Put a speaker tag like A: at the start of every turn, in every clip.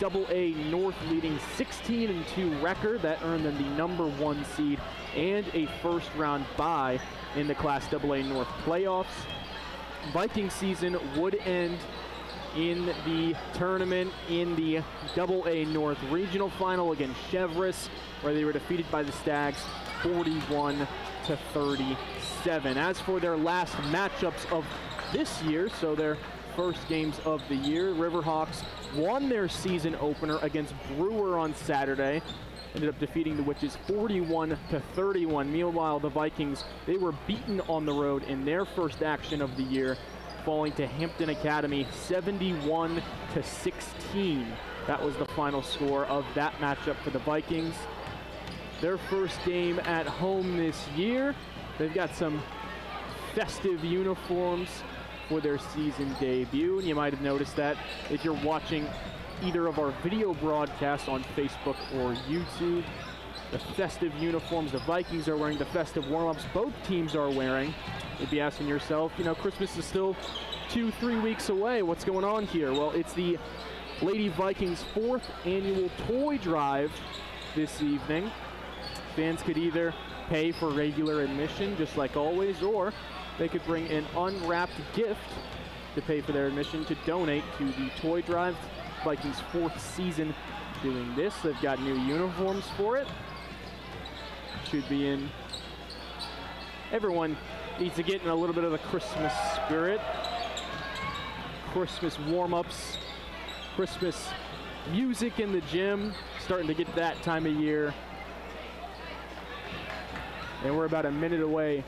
A: AA North leading 16-2 record. That earned them the #1 seed and a first-round bye in the Class AA North playoffs. Viking season would end in the tournament in the AA North regional final against Chevrolet, where they were defeated by the Stags 41-37. As for their last matchups of this year, so their first games of the year, Riverhawks won their season opener against Brewer on Saturday. Ended up defeating the Witches 41-31. Meanwhile, the Vikings, they were beaten on the road in their first action of the year, falling to Hampton Academy 71-16. That was the final score of that matchup for the Vikings. Their first game at home this year. They've got some festive uniforms for their season debut, and you might have noticed that if you're watching either of our video broadcasts on Facebook or YouTube. The festive uniforms the Vikings are wearing, the festive warm-ups both teams are wearing. You'd be asking yourself, you know, Christmas is still 2-3 weeks away. What's going on here? Well, it's the Lady Vikings 4th annual toy drive this evening. Fans could either pay for regular admission, just like always, or they could bring an unwrapped gift to pay for their admission to donate to the toy drive. Vikings' 4th season doing this. They've got new uniforms for it. Should be in. Everyone needs to get in a little bit of the Christmas spirit. Christmas warm-ups, Christmas music in the gym. Starting to get that time of year. And we're about a minute away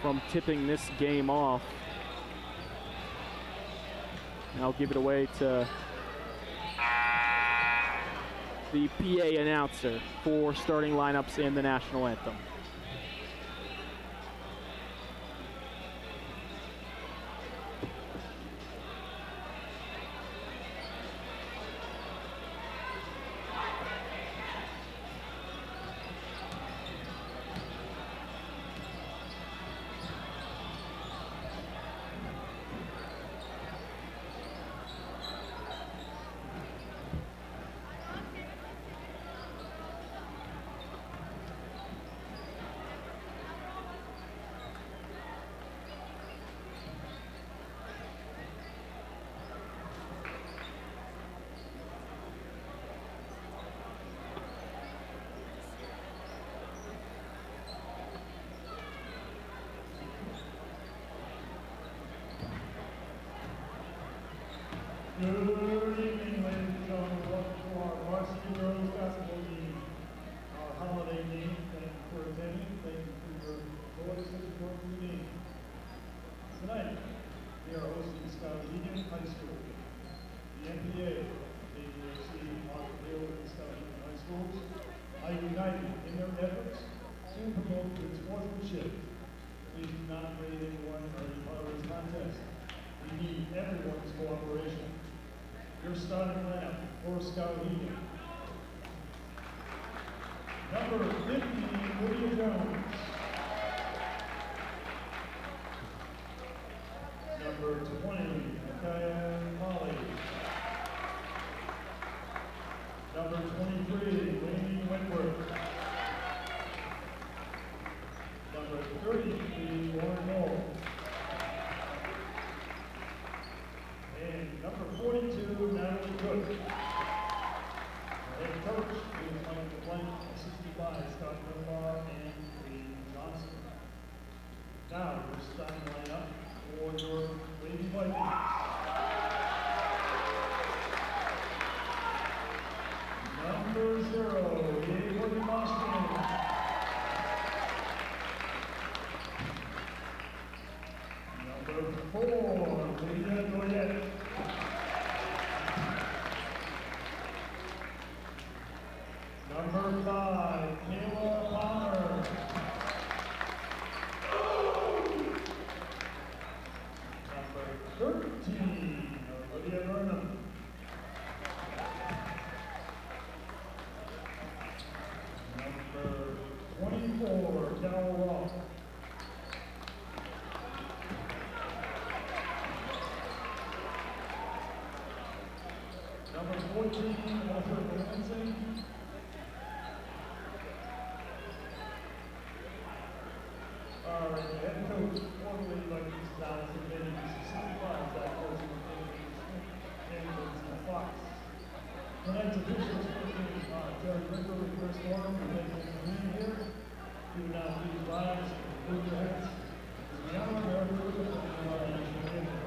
A: from tipping this game off. And I'll give it away to the PA announcer for starting lineups and the national anthem.
B: Good evening, ladies and gentlemen. Welcome to our varsity girls basketball game, our holiday game. Thank you for attending. Thank you for your voice and support for the game. Tonight, we are hosting Skowhegan High School. The NPA, KUAC, Markville, and Skowhegan High Schools are united in their efforts to promote good sportsmanship. Please do not grade anyone or any part of this contest. We need everyone's cooperation. Your starting lineup for Skowhegan. Number 50, Lydia Jones. Number 20, Micaiah Molly. Number 23, Lainey Wentworth. Number 33, Lauren Moore. And number 42, Natalie Cook. Our head coach is playing the blank 65, Scott Dunbar and Lee Johnson. Now, your starting lineup for your Lady Vikings. Number 0, Gabriel Moskowitz. Number 4, Lydia Goyette. Number 5, Kayla Palmer. Number 13, Olivia Burnham. Number 24, Carol Ross. All right, the head coach formerly like East Dallas and then he supervised that coach and the Fox. Tonight's officials Terry Ricker with first order, and then in here, you will now please rise and move your heads. The honor of everyone and our national anthem.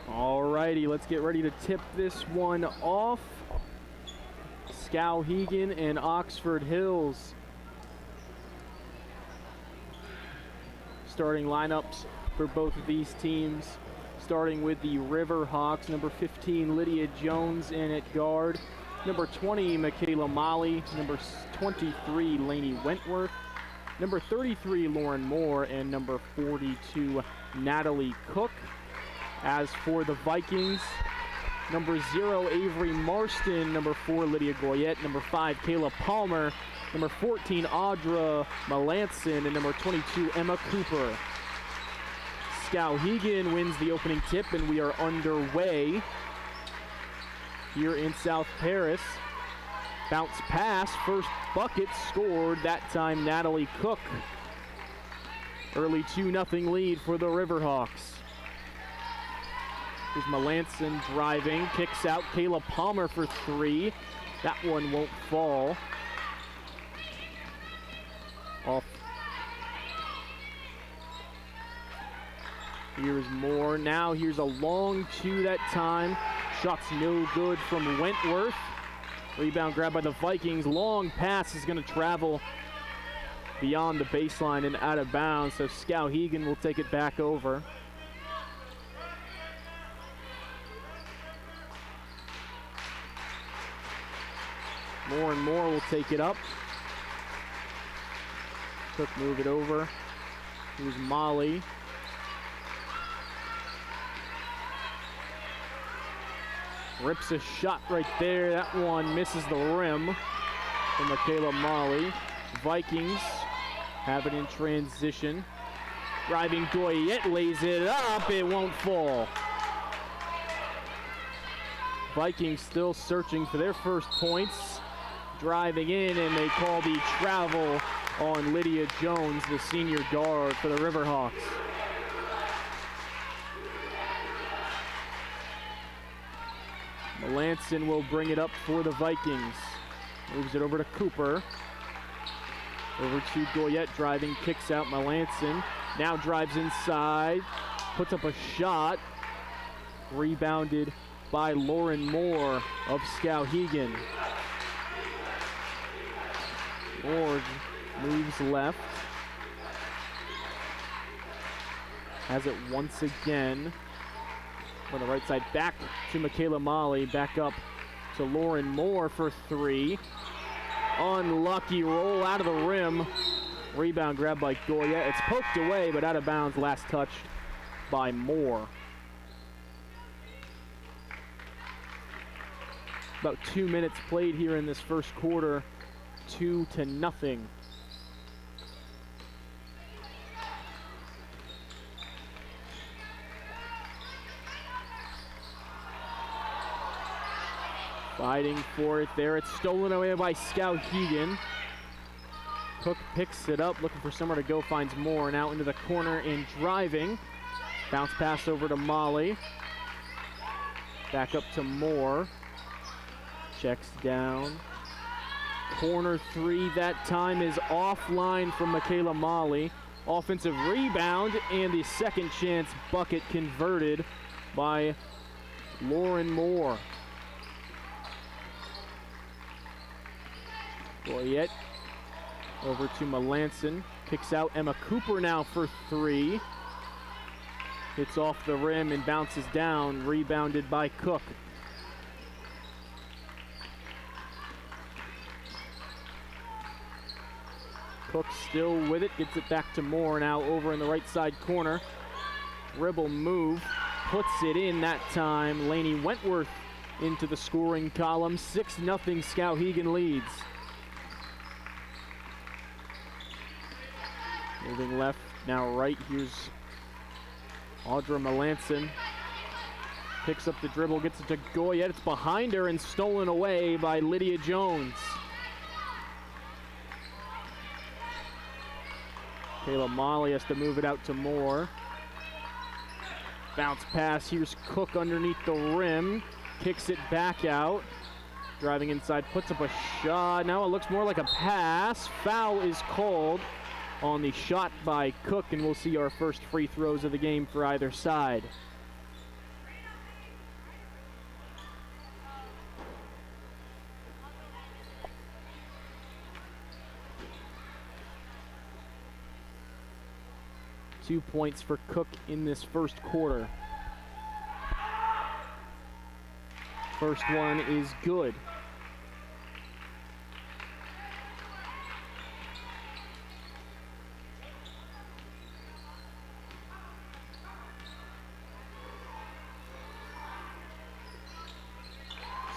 A: Alrighty, let's get ready to tip this one off. Skowhegan and Oxford Hills. Starting lineups for both of these teams. Starting with the Riverhawks, number 15, Lydia Jones in at guard. Number 20, Michaela Molly. Number 23, Lainey Wentworth. Number 33, Lauren Moore. And number 42, Natalie Cook. As for the Vikings, number 0, Avery Marston. Number 4, Lydia Goyette. Number 5, Kayla Palmer. Number 14, Audra Melanson. And number 22, Emma Cooper. Skowhegan wins the opening tip, and we are underway here in South Paris. Bounce pass, first bucket scored, that time Natalie Cook. Early 2-0 lead for the Riverhawks. Here's Melanson driving, kicks out, Kayla Palmer for 3. That one won't fall. Off. Here's Moore. Now here's a long 2 that time. Shot's no good from Wentworth. Rebound grabbed by the Vikings. Long pass is going to travel beyond the baseline and out of bounds. So Skowhegan will take it back over. Moore and Moore will take it up. Cook move it over. Here's Molly. Rips a shot right there. That one misses the rim from Michaela Molly. Vikings have it in transition. Driving Goyette lays it up. It won't fall. Vikings still searching for their first points. Driving in, and they call the travel on Lydia Jones, the senior guard for the Riverhawks. Melanson will bring it up for the Vikings. Moves it over to Cooper. Over to Goyette, driving, kicks out Melanson. Now drives inside, puts up a shot. Rebounded by Lauren Moore of Skowhegan. Moore moves left. Has it once again. On the right side, back to Michaela Molly, back up to Lauren Moore for three. Unlucky roll out of the rim. Rebound grabbed by Goya. It's poked away, but out of bounds, last touch by Moore. About 2 minutes played here in this first quarter, 2-0. Fighting for it there. It's stolen away by Skowhegan. Cook picks it up, looking for somewhere to go, finds Moore, and out into the corner and driving. Bounce pass over to Molly. Back up to Moore. Checks down. Corner three that time is offline from Michaela Molly. Offensive rebound and the second chance bucket converted by Lauren Moore. Goyette over to Melanson. Kicks out Emma Cooper now for three. Hits off the rim and bounces down. Rebounded by Cook. Cook still with it. Gets it back to Moore now over in the right side corner. Dribble move. Puts it in that time. Lainey Wentworth into the scoring column. 6-0 Skowhegan leads. Moving left, now right, here's Audra Melanson. Picks up the dribble, gets it to Goyette. It's behind her and stolen away by Lydia Jones. Kayla Molly has to move it out to Moore. Bounce pass, here's Cook underneath the rim. Kicks it back out. Driving inside, puts up a shot. Now it looks more like a pass. Foul is called on the shot by Cook, and we'll see our first free throws of the game for either side. Two points for Cook in this first quarter. First one is good.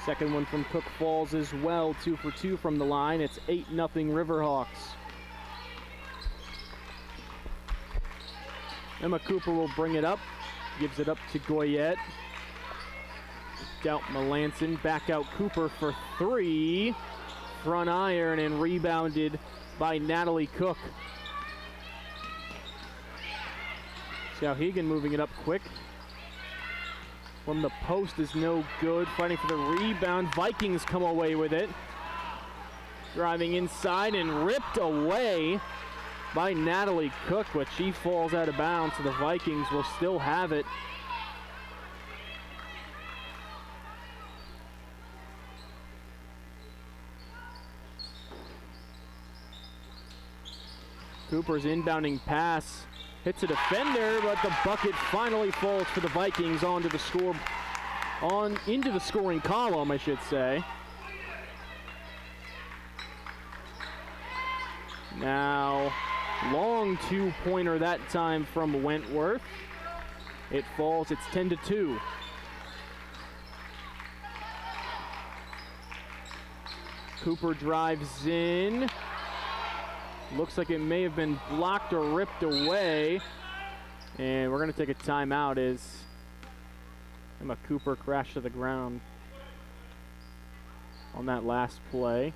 A: Second one from Cook falls as well, 2 for 2 from the line. It's 8-0 Riverhawks. Emma Cooper will bring it up, gives it up to Goyette. Out Melanson, back out Cooper for three. Front iron and rebounded by Natalie Cook. Skowhegan moving it up quick. From the post is no good. Fighting for the rebound. Vikings come away with it. Driving inside and ripped away by Natalie Cook, but she falls out of bounds, so the Vikings will still have it. Cooper's inbounding pass hits a defender, but the bucket finally falls for the Vikings into the scoring column, I should say. Now, long two-pointer that time from Wentworth. It falls, it's 10-2. Cooper drives in. Looks like it may have been blocked or ripped away. And we're going to take a timeout as Emma Cooper crashed to the ground on that last play.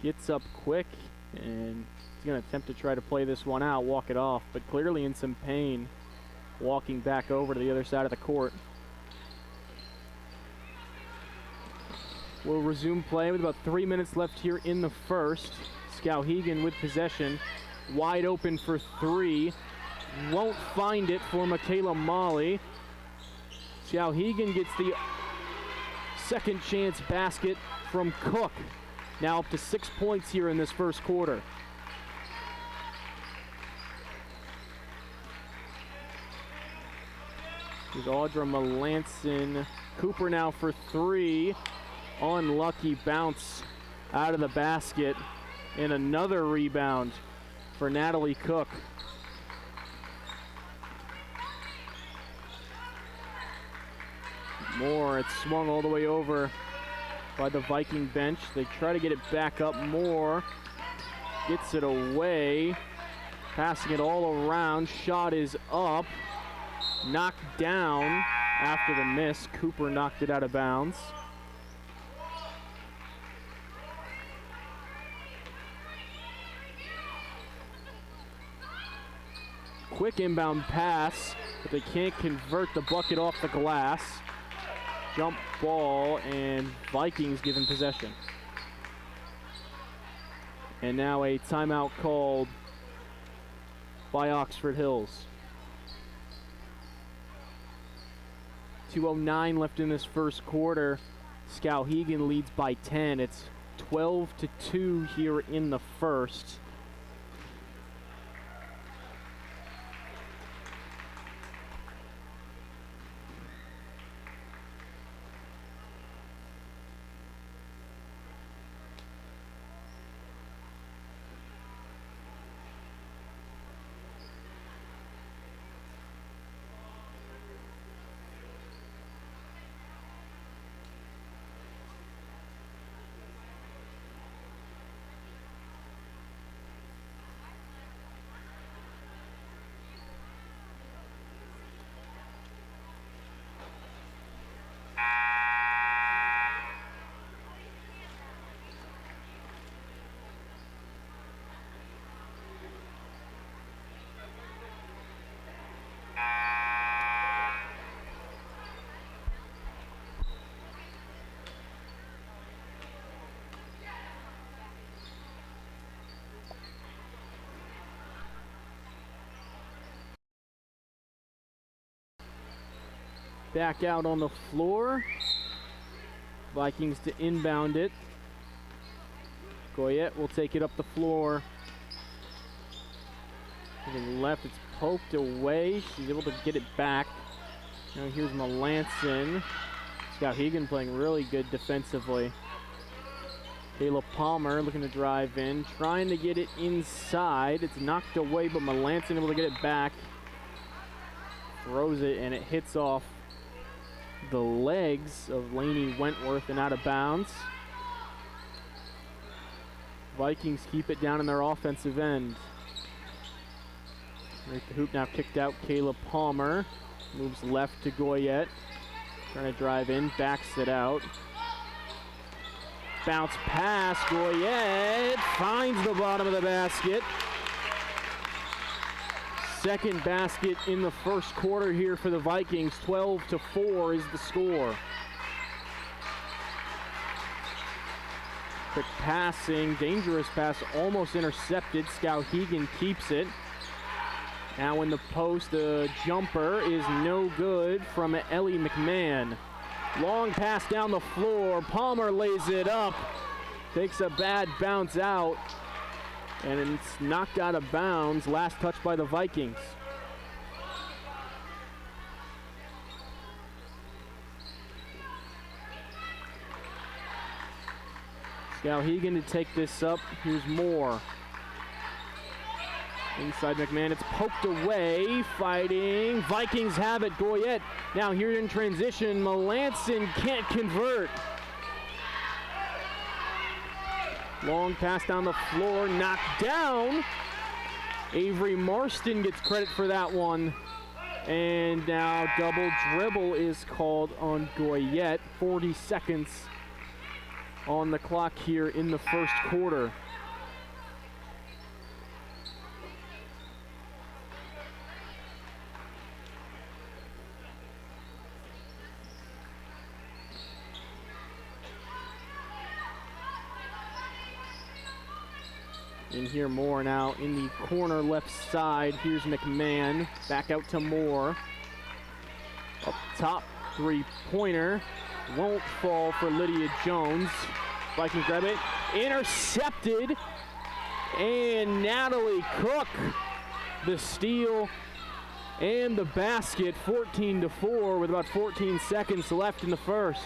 A: Gets up quick and he's going to attempt to try to play this one out, walk it off, but clearly in some pain walking back over to the other side of the court. We'll resume play with about 3 minutes left here in the first. Skowhegan with possession, wide open for three. Won't find it for Michaela Molly. Skowhegan gets the second chance basket from Cook. now up to 6 points here in this first quarter. Here's Audra Melanson. Cooper now for three. Unlucky bounce out of the basket. And another rebound for Natalie Cook. Moore, it's swung all the way over by the Viking bench. They try to get it back up. Moore gets it away, passing it all around. Shot is up, knocked down after the miss. Cooper knocked it out of bounds. Quick inbound pass, but they can't convert the bucket off the glass. Jump ball, and Vikings given possession. And now a timeout called by Oxford Hills. 2:09 left in this first quarter. Skowhegan leads by 10. It's 12-2 here in the first. Back out on the floor. Vikings to inbound it. Goyette will take it up the floor. To the left, it's poked away. She's able to get it back. Now here's Melanson. Skowhegan playing really good defensively. Kayla Palmer looking to drive in, trying to get it inside. It's knocked away, but Melanson able to get it back. Throws it, and it hits off the legs of Lainey Wentworth and out of bounds. Vikings keep it down in their offensive end. Right, the hoop now kicked out. Kayla Palmer moves left to Goyette. Trying to drive in, backs it out. Bounce pass, Goyette finds the bottom of the basket. Second basket in the first quarter here for the Vikings. 12-4 is the score. Quick passing, dangerous pass, almost intercepted. Skowhegan keeps it. Now in the post, the jumper is no good from Ellie McMahon. Long pass down the floor. Palmer lays it up. Takes a bad bounce out. And it's knocked out of bounds. Last touch by the Vikings. Skowhegan to take this up. Here's Moore. Inside McMahon, it's poked away, fighting. Vikings have it, Goyette. Now here in transition, Melanson can't convert. Long pass down the floor, knocked down. Avery Marston gets credit for that one. And now double dribble is called on Goyette. 40 seconds on the clock here in the first quarter. In here, Moore now in the corner left side. Here's McMahon. Back out to Moore. Up top, three-pointer. Won't fall for Lydia Jones. Vikings grab it. intercepted, and Natalie Cook, the steal and the basket, 14-4 with about 14 seconds left in the first.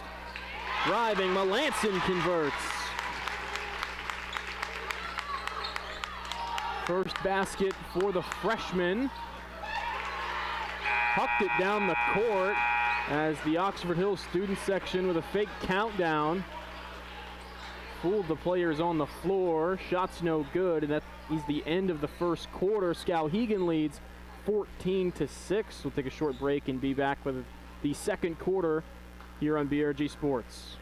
A: Driving, Melanson converts. First basket for the freshman. Hucked it down the court as the Oxford Hills student section with a fake countdown fooled the players on the floor. Shots no good, and that is the end of the first quarter. Skowhegan leads 14-6. We'll take a short break and be back with the second quarter here on BRG Sports.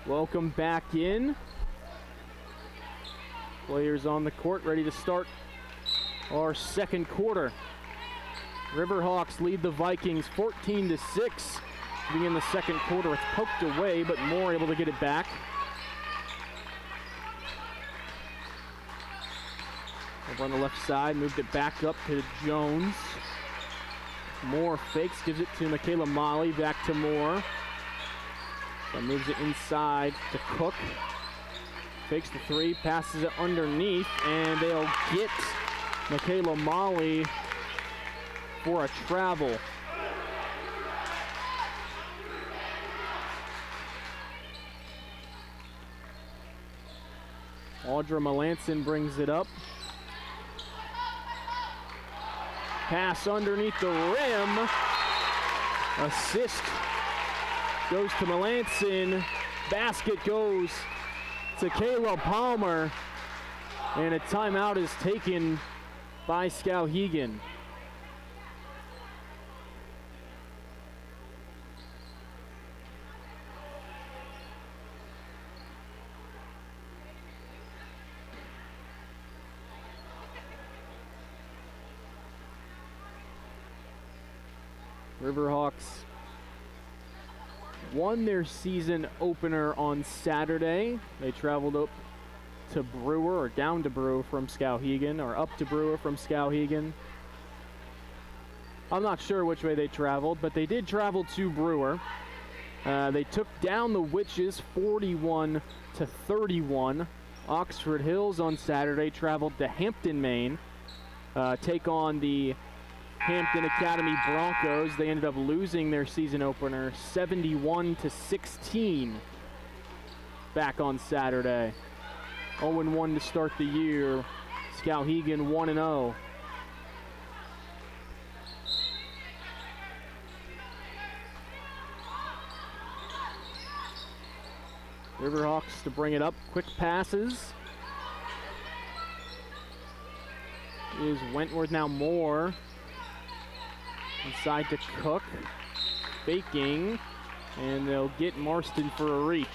A: Welcome back in. Players on the court ready to start our second quarter. Riverhawks lead the Vikings 14-6. Beginning the second quarter, it's poked away, but Moore able to get it back. Over on the left side, moved it back up to Jones. Moore fakes, gives it to Michaela Molly, back to Moore. So moves it inside to Cook. Fakes the three, passes it underneath, and they'll get Michaela Molly for a travel. Audra Melanson brings it up. Pass underneath the rim. Assist goes to Melanson. Basket goes to Kayla Palmer. And a timeout is taken by Skowhegan. Riverhawks won their season opener on Saturday. They traveled up to Brewer, or down to Brewer from Skowhegan, or up to Brewer from Skowhegan. I'm not sure which way they traveled, but they did travel to Brewer. They took down the Witches 41-31. Oxford Hills on Saturday traveled to Hampton, Maine, take on the Hampton Academy Broncos. They ended up losing their season opener 71-16 back on Saturday. 0-1 to start the year. Skowhegan 1-0. Riverhawks to bring it up. Quick passes. Is Wentworth, now Moore. Inside to Cook, faking, and they'll get Marston for a reach.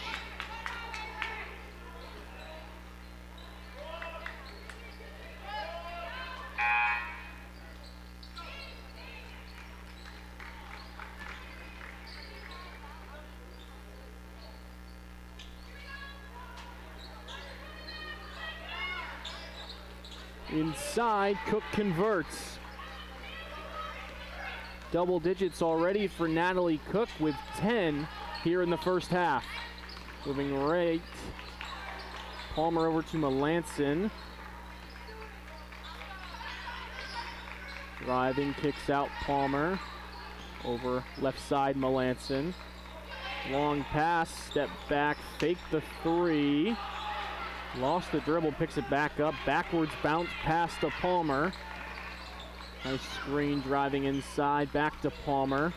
A: Inside, Cook converts. Double digits already for Natalie Cook with 10 here in the first half. Moving right. Palmer over to Melanson. Driving, kicks out Palmer. Over left side, Melanson. Long pass, step back, fake the three. Lost the dribble, picks it back up. Backwards bounce pass to Palmer. Nice screen driving inside, back to Palmer.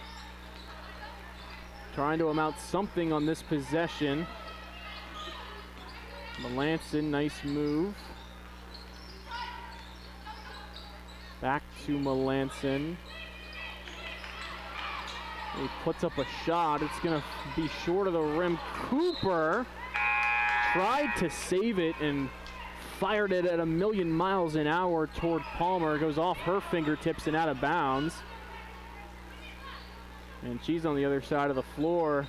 A: Trying to amount something on this possession. Melanson, nice move. Back to Melanson. He puts up a shot. It's going to be short of the rim. Cooper tried to save it and fired it at 1,000,000 miles an hour toward Palmer. It goes off her fingertips and out of bounds. And she's on the other side of the floor.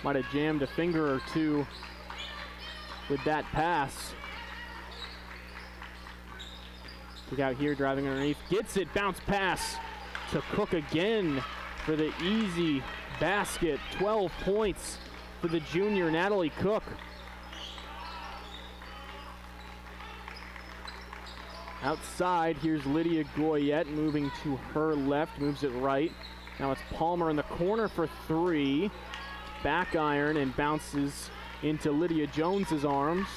A: Might have jammed a finger or two with that pass. Look out here, driving underneath. Gets it, bounce pass to Cook again for the easy basket. 12 points for the junior Natalie Cook. Outside, here's Lydia Goyette moving to her left, moves it right. Now it's Palmer in the corner for three. Back iron and bounces into Lydia Jones's arms.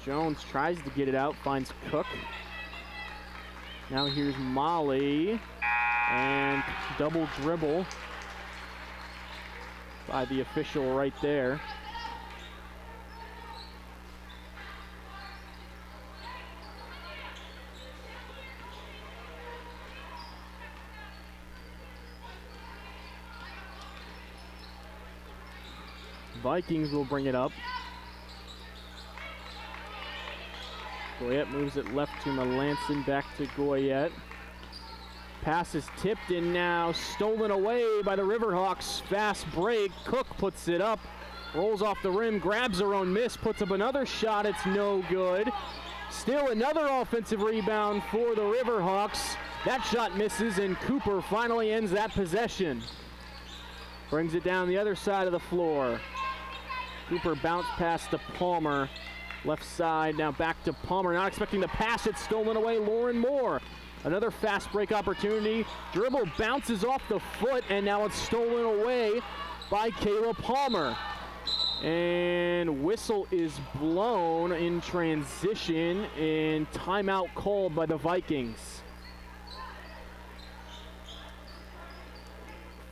A: Jones tries to get it out, finds Cook. Now here's Molly, and double dribble by the official right there. Vikings will bring it up. Goyette moves it left to Melanson, back to Goyette. Pass is tipped and now stolen away by the Riverhawks. Fast break, Cook puts it up, rolls off the rim, grabs her own miss, puts up another shot, it's no good. Still another offensive rebound for the Riverhawks. That shot misses and Cooper finally ends that possession. Brings it down the other side of the floor. Cooper bounce pass to Palmer. Left side, now back to Palmer. Not expecting the pass, it's stolen away. Lauren Moore. Another fast break opportunity. Dribble bounces off the foot, and now it's stolen away by Kayla Palmer. And whistle is blown in transition, and timeout called by the Vikings.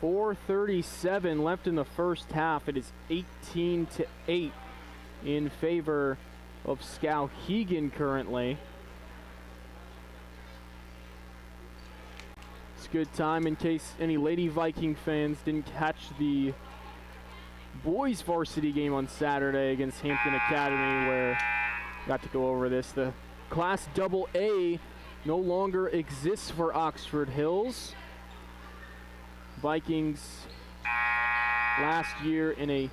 A: 4:37 left in the first half. It is 18-8 in favor of Skowhegan currently. It's a good time in case any Lady Viking fans didn't catch the boys varsity game on Saturday against Hampton Academy, where I got to go over this. The Class AA no longer exists for Oxford Hills. Vikings last year in a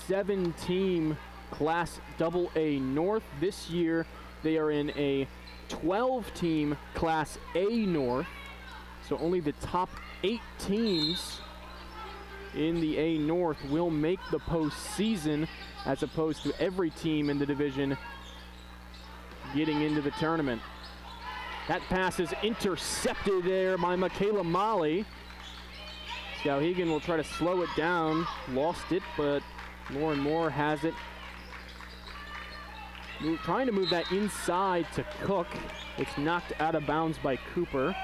A: 7-team Class AA North. This year they are in a 12-team Class A North. So only the top 8 teams in the A North will make the postseason, as opposed to every team in the division getting into the tournament. That pass is intercepted there by Michaela Molly. Skowhegan will try to slow it down. Lost it, but Lauren Moore has it. Trying to move that inside to Cook. It's knocked out of bounds by Cooper.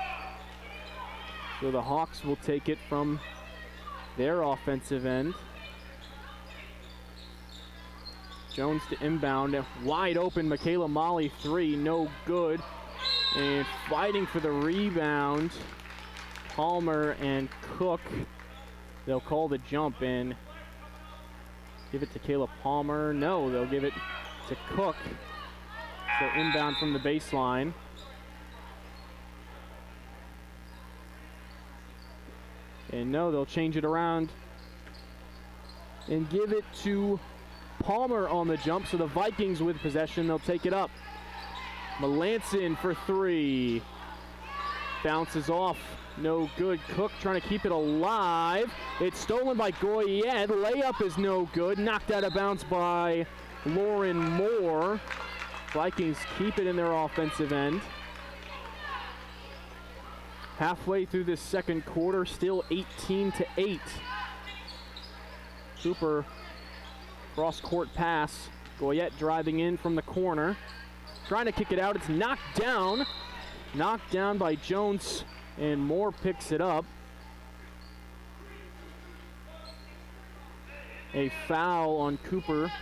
A: So the Hawks will take it from their offensive end. Jones to inbound. Wide open, Michaela Molly three, no good. And fighting for the rebound, Palmer and Cook. They'll call the jump and give it to Kayla Palmer. No, they'll give it to Cook. So inbound from the baseline. And no, they'll change it around and give it to Palmer on the jump. So the Vikings with possession, they'll take it up. Melanson for three. Bounces off, no good. Cook trying to keep it alive. It's stolen by Goyette. Layup is no good. Knocked out of bounds by Lauren Moore. Vikings keep it in their offensive end. Halfway through this second quarter, still 18-8. Cooper cross-court pass Goyette driving in from the corner. Trying to kick it out. It's knocked down. Knocked down by Jones, and Moore picks it up. A foul on Cooper.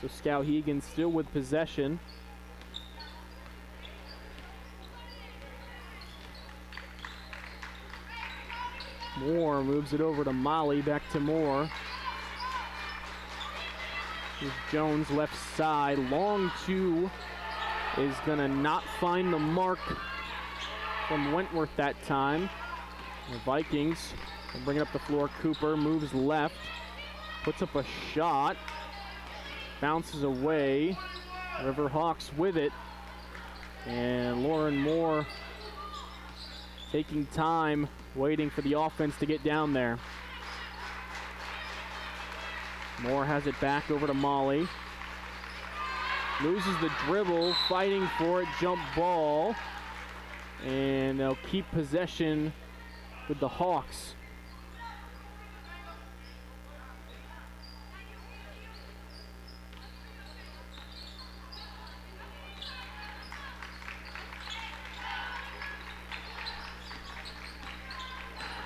A: So Skowhegan still with possession. Moore moves it over to Molly, back to Moore. Here's Jones left side, long two, is gonna not find the mark from Wentworth that time. The Vikings will bring it up the floor. Cooper moves left, puts up a shot, bounces away. Riverhawks with it, and Lauren Moore taking time, waiting for the offense to get down there. Moore has it back over to Molly. Loses the dribble, fighting for it, jump ball. And they'll keep possession with the Hawks.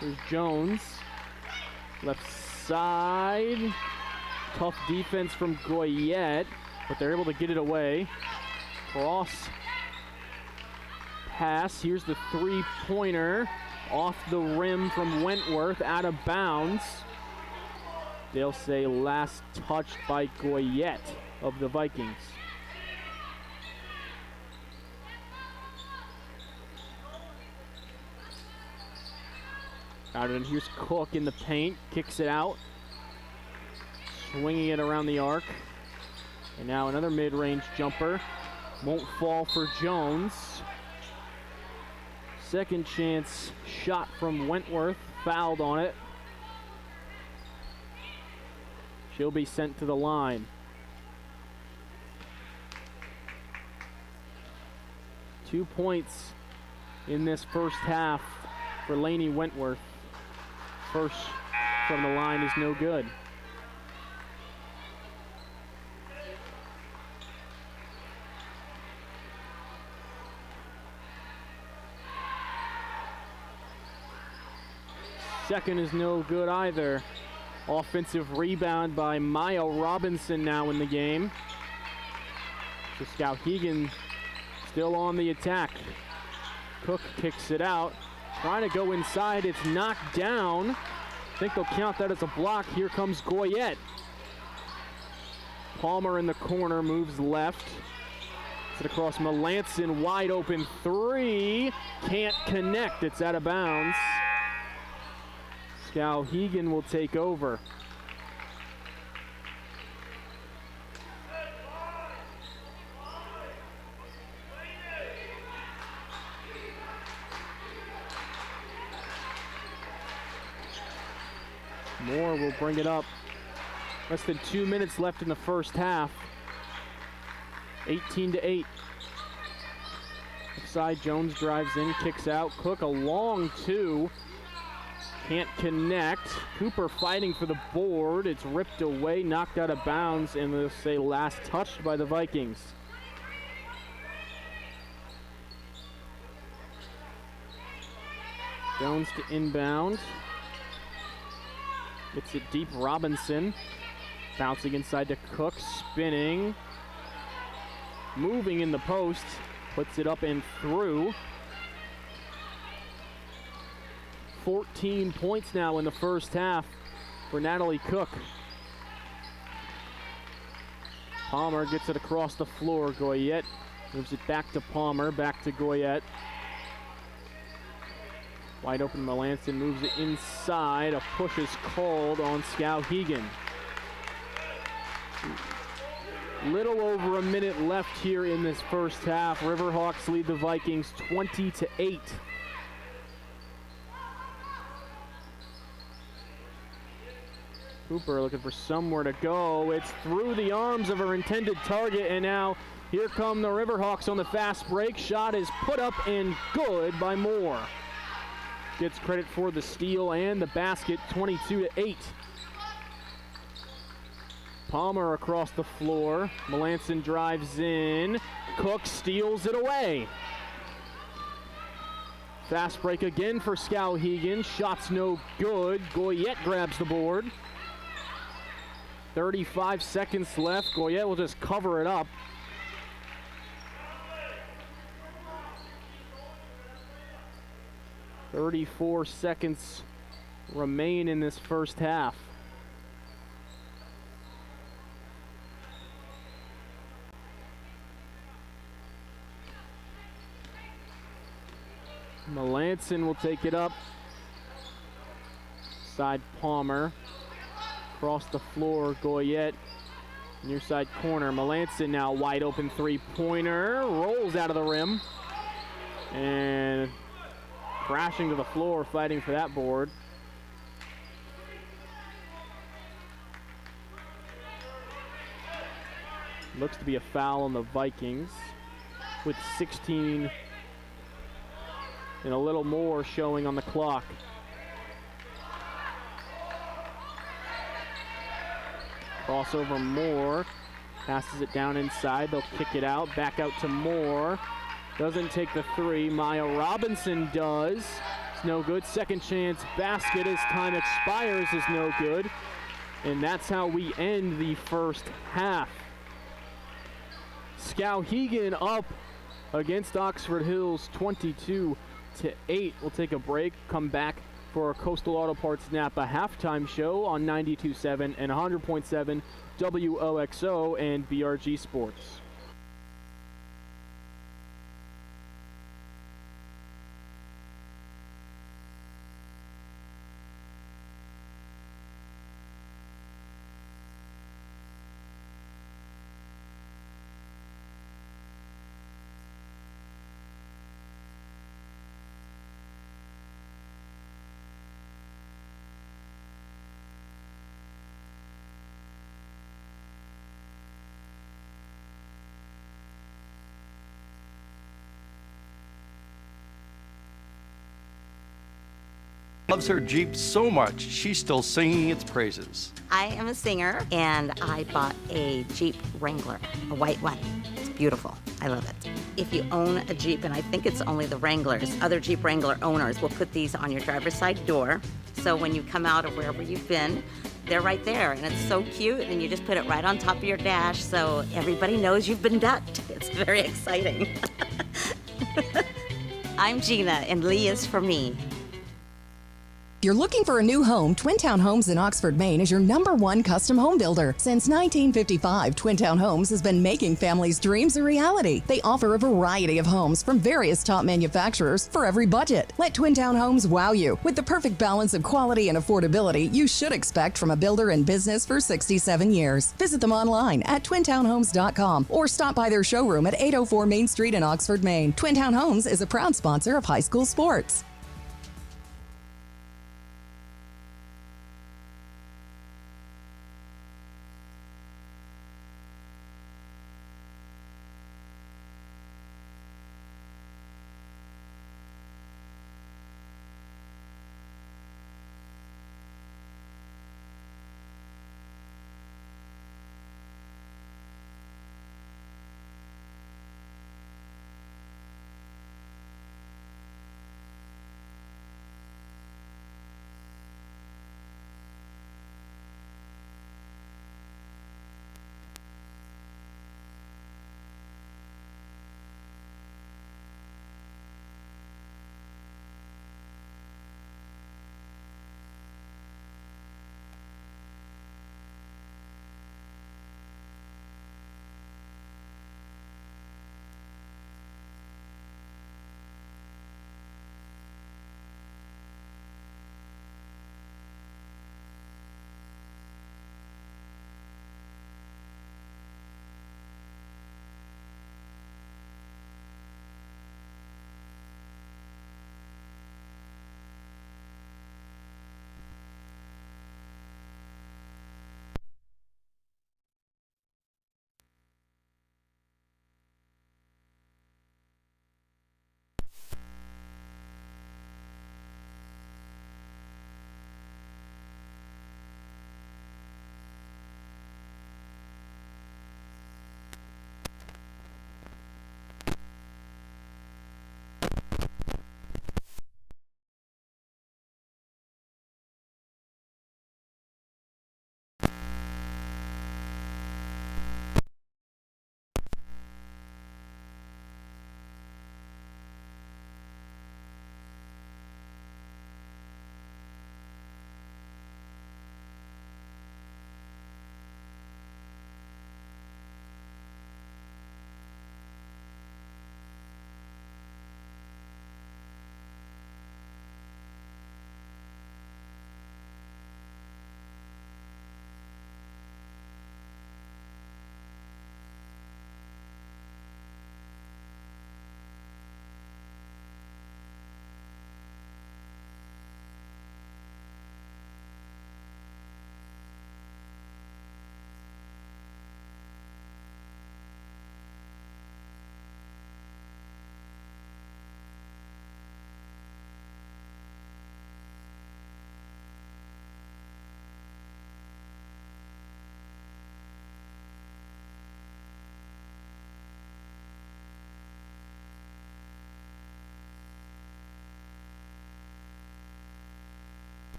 A: Here's Jones, left side. Tough defense from Goyette, but they're able to get it away. Cross pass, here's the three-pointer. Off the rim from Wentworth, out of bounds. They'll say last touched by Goyette of the Vikings. Out and here's Cook in the paint, kicks it out. Swinging it around the arc. And now another mid-range jumper. Won't fall for Jones. Second chance shot from Wentworth, fouled on it. She'll be sent to the line. Two points in this first half for Lainey Wentworth. First from the line is no good. Second is no good either. Offensive rebound by Maya Robinson now in the game. So Skowhegan still on the attack. Cook kicks it out. Trying to go inside, it's knocked down. I think they'll count that as a block. Here comes Goyette. Palmer in the corner, moves left. It's across Melanson, wide open three. Can't connect, it's out of bounds. Skowhegan will take over. Moore will bring it up. Less than 2 minutes left in the first half. 18-8. Side Jones drives in, kicks out. Cook a long two. Can't connect. Cooper fighting for the board. It's ripped away, knocked out of bounds, and they'll say last touched by the Vikings. Jones to inbound. Gets it deep, Robinson. Bouncing inside to Cook, spinning. Moving in the post. Puts it up and through. 14 points now in the first half for Natalie Cook. Palmer gets it across the floor. Goyette moves it back to Palmer, back to Goyette. Wide open Melanson moves it inside. A push is called on Skowhegan. Little over a minute left here in this first half. Riverhawks lead the Vikings 20-8. Cooper looking for somewhere to go. It's through the arms of her intended target, and now here come the Riverhawks on the fast break. Shot is put up and good by Moore. Gets credit for the steal and the basket, 22-8. Palmer across the floor. Melanson drives in. Cook steals it away. Fast break again for Skowhegan. Shot's no good. Goyette grabs the board. 35 seconds left. Goyette will just cover it up. "34 seconds remain in this first half. Melanson will take it up. Side Palmer. Across the floor, Goyette. Near side corner. Melanson now wide open three-pointer. Rolls out of the rim. And crashing to the floor, fighting for that board. Looks to be a foul on the Vikings with 16 and a little more showing on the clock. Crossover Moore, passes it down inside, they'll kick it out, back out to Moore. Doesn't take the three, Maya Robinson does. It's no good, second chance basket as time expires is no good. And that's how we end the first half. Skowhegan up against Oxford Hills 22-8. We'll take a break, come back for a Coastal Auto Parts Napa halftime show on 92.7 and 100.7 WOXO and BRG Sports.
C: Loves her Jeep so much, she's still singing its praises.
D: I am a singer, and I bought a Jeep Wrangler, a white one. It's beautiful. I love it. If you own a Jeep, and I think it's only the Wranglers, other Jeep Wrangler owners will put these on your driver's side door. So when you come out of wherever you've been, they're right there, and it's so cute, and you just put it right on top of your dash so everybody knows you've been ducked. It's very exciting. I'm Gina, and Lee is for me.
E: If you're looking for a new home, Twin Town Homes in Oxford, Maine is your #1 custom home builder. Since 1955, Twin Town Homes has been making families' dreams a reality. They offer a variety of homes from various top manufacturers for every budget. Let Twin Town Homes wow you with the perfect balance of quality and affordability you should expect from a builder in business for 67 years. Visit them online at twintownhomes.com or stop by their showroom at 804 Main Street in Oxford, Maine. Twin Town Homes is a proud sponsor of high school sports.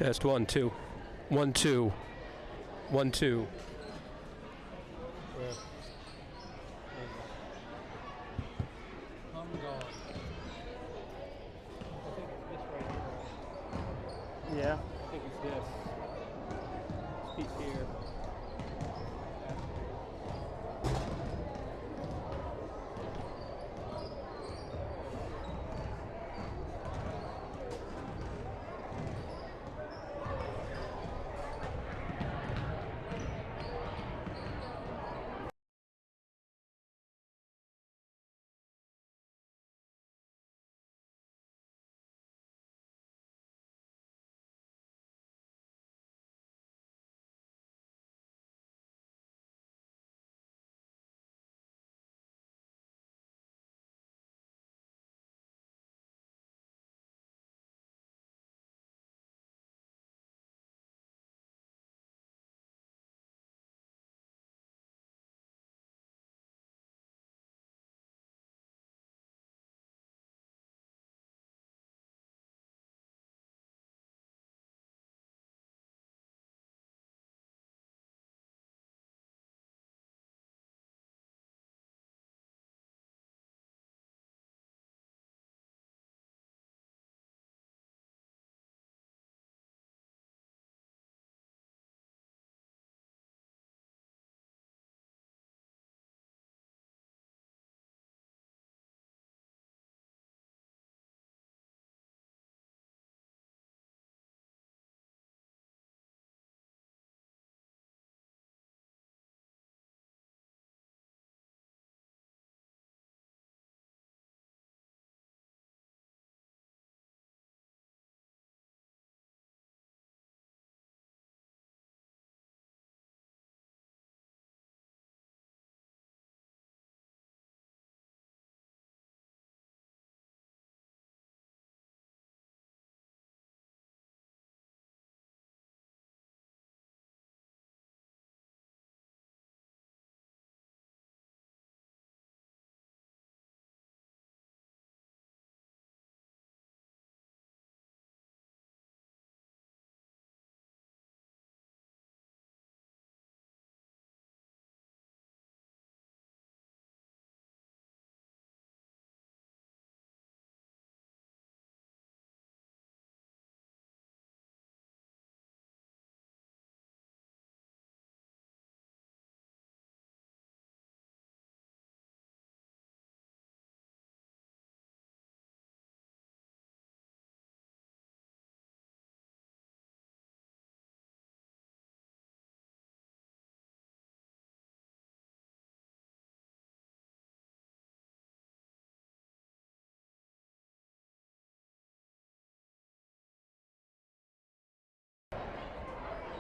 F: Test 1 2 1 2 1 2.
A: Yeah, I think it's this piece here.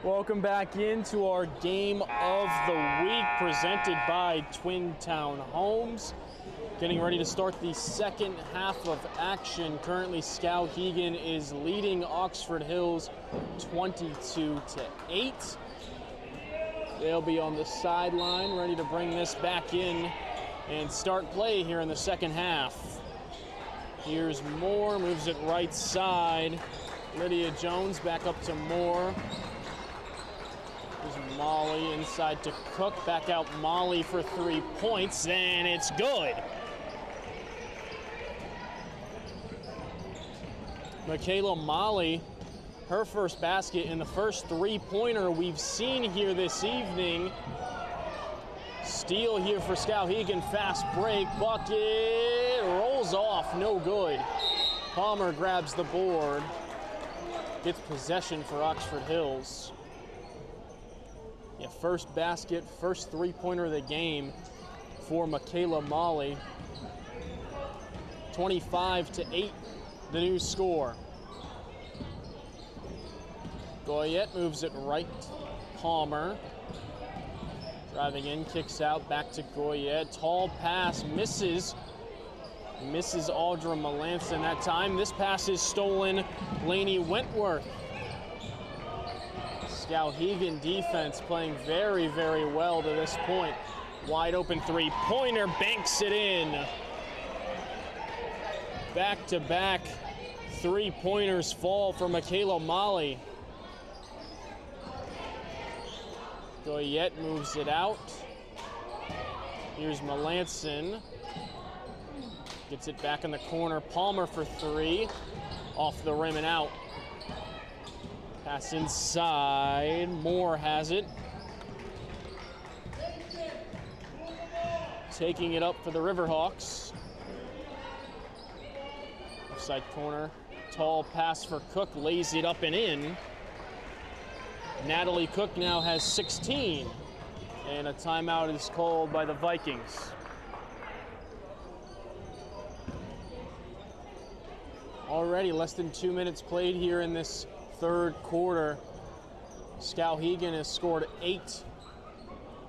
A: Welcome back into our game of the week presented by Twin Town Homes. Getting ready to start the second half of action. Currently, Skowhegan is leading Oxford Hills 22-8. They'll be on the sideline ready to bring this back in and start play here in the second half. Here's Moore, moves it right side. Lydia Jones back up to Moore. There's Molly inside to Cook. Back out Molly for 3 points, and it's good. Michaela Molly, her first basket in the first three-pointer we've seen here this evening. Steal here for Skowhegan, fast break, bucket, rolls off, no good. Palmer grabs the board, gets possession for Oxford Hills. Yeah, first basket, first three-pointer of the game for Michaela Molly. 25-8, the new score. Goyette moves it right. Palmer driving in, kicks out, back to Goyette. Tall pass, misses Audra Melanson that time. This pass is stolen, Lainey Wentworth. Skowhegan defense playing very, very well to this point. Wide open three-pointer, banks it in. Back-to-back three-pointers fall for Michaela Molly.
G: Goyette moves it out. Here's Melanson. Gets it back in the corner. Palmer for three. Off the rim and out. Pass inside. Moore has it. Taking it up for the Riverhawks. Offside corner. Tall pass for Cook. Lays it up and in. Natalie Cook now has 16. And a timeout is called by the Vikings. Already less than 2 minutes played here in this third quarter. Skowhegan has scored 8.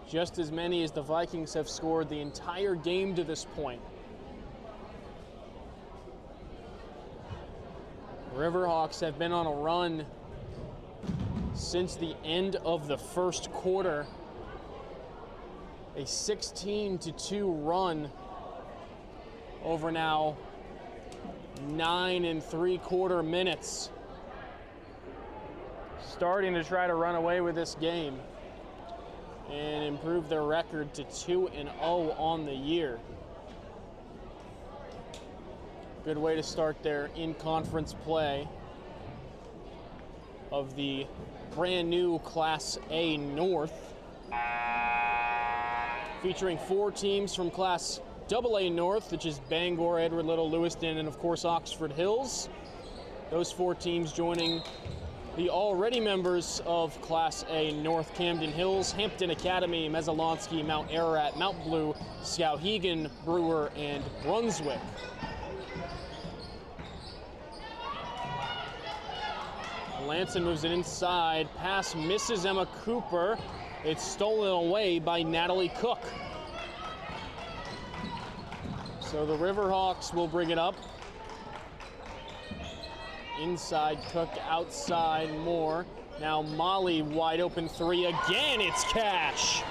G: Just as many as the Vikings have scored the entire game to this point. Riverhawks have been on a run since the end of the first quarter. A 16-2 run over now 9 3/4 minutes. Starting to try to run away with this game and improve their record to 2-0 on the year. Good way to start their in-conference play of the brand new Class A North, featuring 4 teams from Class AA North, which is Bangor, Edward Little, Lewiston, and of course Oxford Hills. Those 4 teams joining the already members of Class A North: Camden Hills, Hampton Academy, Messalonskee, Mount Ararat, Mount Blue, Skowhegan, Brewer, and Brunswick. Melanson moves it inside. Pass misses Emma Cooper. It's stolen away by Natalie Cook. So the Riverhawks will bring it up. Inside Cook, outside Moore. Now Molly, wide open three again. It's Cash.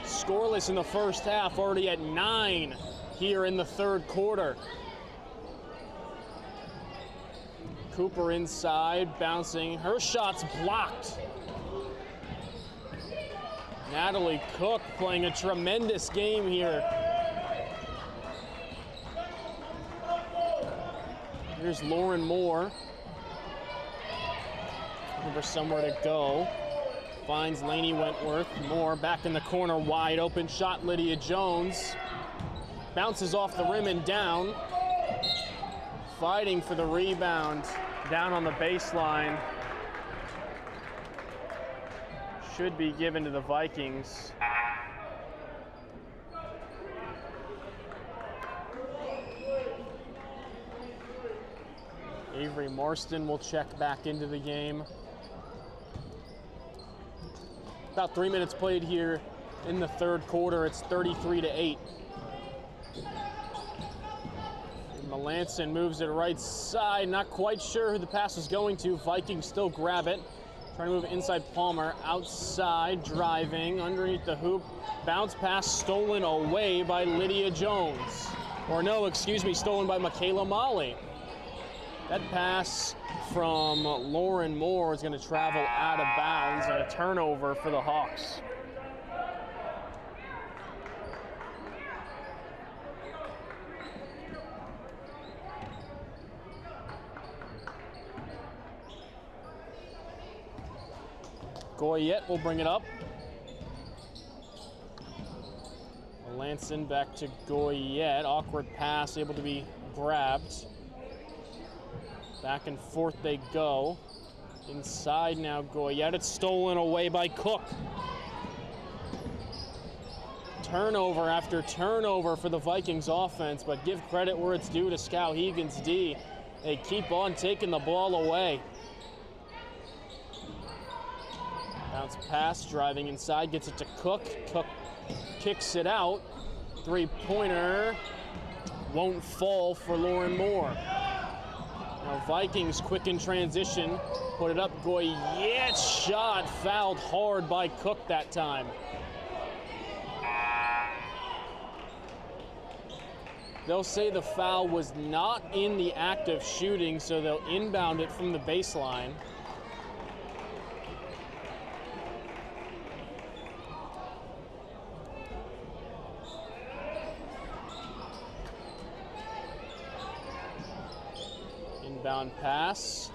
G: Scoreless in the first half, already at 9 here in the third quarter. Cooper inside, bouncing. Her shot's blocked. Natalie Cook playing a tremendous game here. Here's Lauren Moore. Looking for somewhere to go. Finds Lainey Wentworth. Moore back in the corner, wide open shot. Lydia Jones bounces off the rim and down. Fighting for the rebound down on the baseline. Should be given to the Vikings. Avery Marston will check back into the game. About 3 minutes played here in the third quarter. It's 33-8. Melanson moves it right side. Not quite sure who the pass is going to. Vikings still grab it. Trying to move it inside Palmer. Outside, driving, underneath the hoop. Bounce pass stolen away by Lydia Jones. Or no, excuse me, stolen by Michaela Molly. That pass from Lauren Moore is going to travel out of bounds, and a turnover for the Hawks. Goyette will bring it up. Melanson back to Goyette. Awkward pass, able to be grabbed. Back and forth they go. Inside now Goyette. It's stolen away by Cook. Turnover after turnover for the Vikings offense, but give credit where it's due to Skowhegan's D. They keep on taking the ball away. Bounce pass, driving inside, gets it to Cook. Cook kicks it out. Three-pointer won't fall for Lauren Moore. Now Vikings quick in transition, put it up. Goyette's shot fouled hard by Cook that time. They'll say the foul was not in the act of shooting, so they'll inbound it from the baseline. Inbound pass.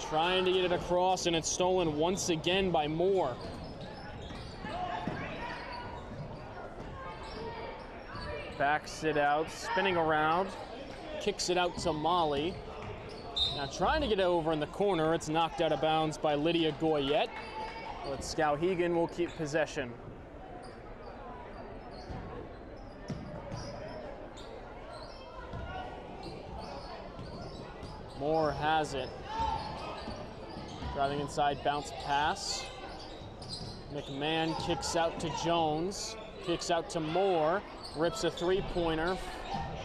G: Trying to get it across, and it's stolen once again by Moore. Backs it out, spinning around. Kicks it out to Molly. Now trying to get it over in the corner. It's knocked out of bounds by Lydia Goyette. But Skowhegan will keep possession. Moore has it. Driving inside, bounce pass. McMahon kicks out to Jones. Kicks out to Moore. Rips a three-pointer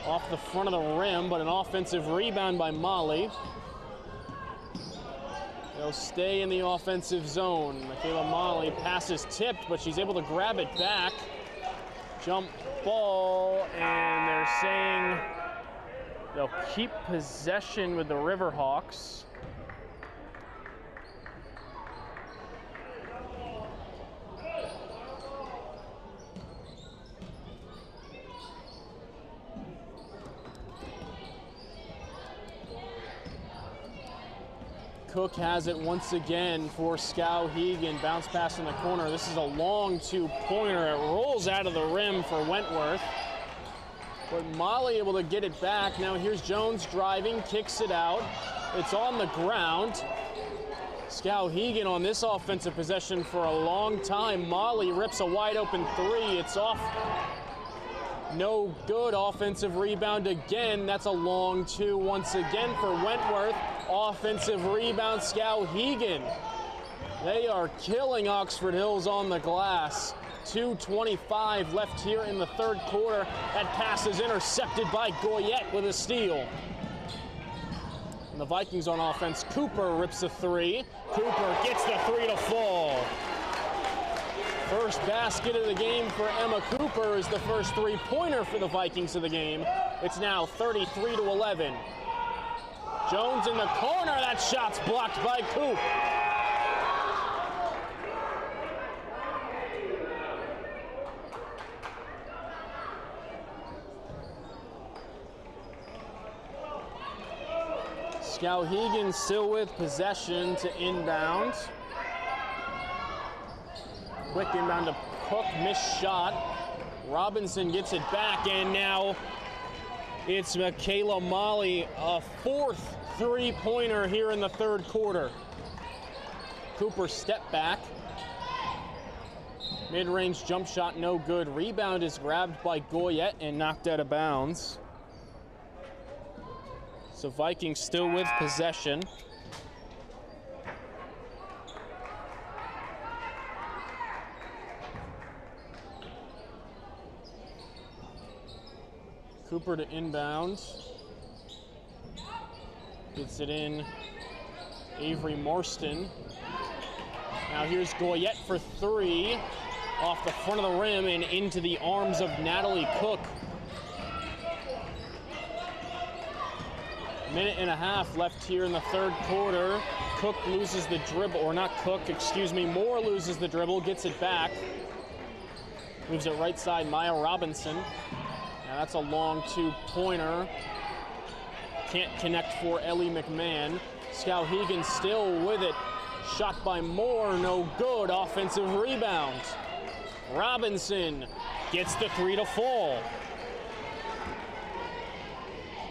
G: off the front of the rim, but an offensive rebound by Molly. They'll stay in the offensive zone. Michaela Molly passes tipped, but she's able to grab it back. Jump ball, and they're saying they'll keep possession with the Riverhawks. Cook has it once again for Skowhegan. Bounce pass in the corner. This is a long two-pointer. It rolls out of the rim for Wentworth. But Molly able to get it back. Now here's Jones driving, kicks it out. It's on the ground. Skowhegan on this offensive possession for a long time. Molly rips a wide open three. It's off. No good. Offensive rebound again. That's a long two once again for Wentworth. Offensive rebound, Skowhegan. They are killing Oxford Hills on the glass. 2:25 left here in the third quarter. That pass is intercepted by Goyette with a steal. And the Vikings on offense. Cooper rips a three. Cooper gets the three to fall. First basket of the game for Emma Cooper is the first three-pointer for the Vikings of the game. It's now 33-11. Jones in the corner. That shot's blocked by Coop. Skowhegan still with possession to inbound. Quick inbound to Cook, missed shot. Robinson gets it back, and now it's Michaela Molly, a fourth three-pointer here in the third quarter. Cooper step back. Mid-range jump shot, no good. Rebound is grabbed by Goyette and knocked out of bounds. So Vikings still with possession. Cooper to inbound. Gets it in. Avery Morstan. Now here's Goyette for three. Off the front of the rim and into the arms of Natalie Cook. Minute and a half left here in the third quarter. Cook loses the dribble, or not Cook, excuse me. Moore loses the dribble, gets it back. Moves it right side, Maya Robinson. Now that's a long two-pointer. Can't connect for Ellie McMahon. Skowhegan still with it. Shot by Moore, no good. Offensive rebound. Robinson gets the three to fall.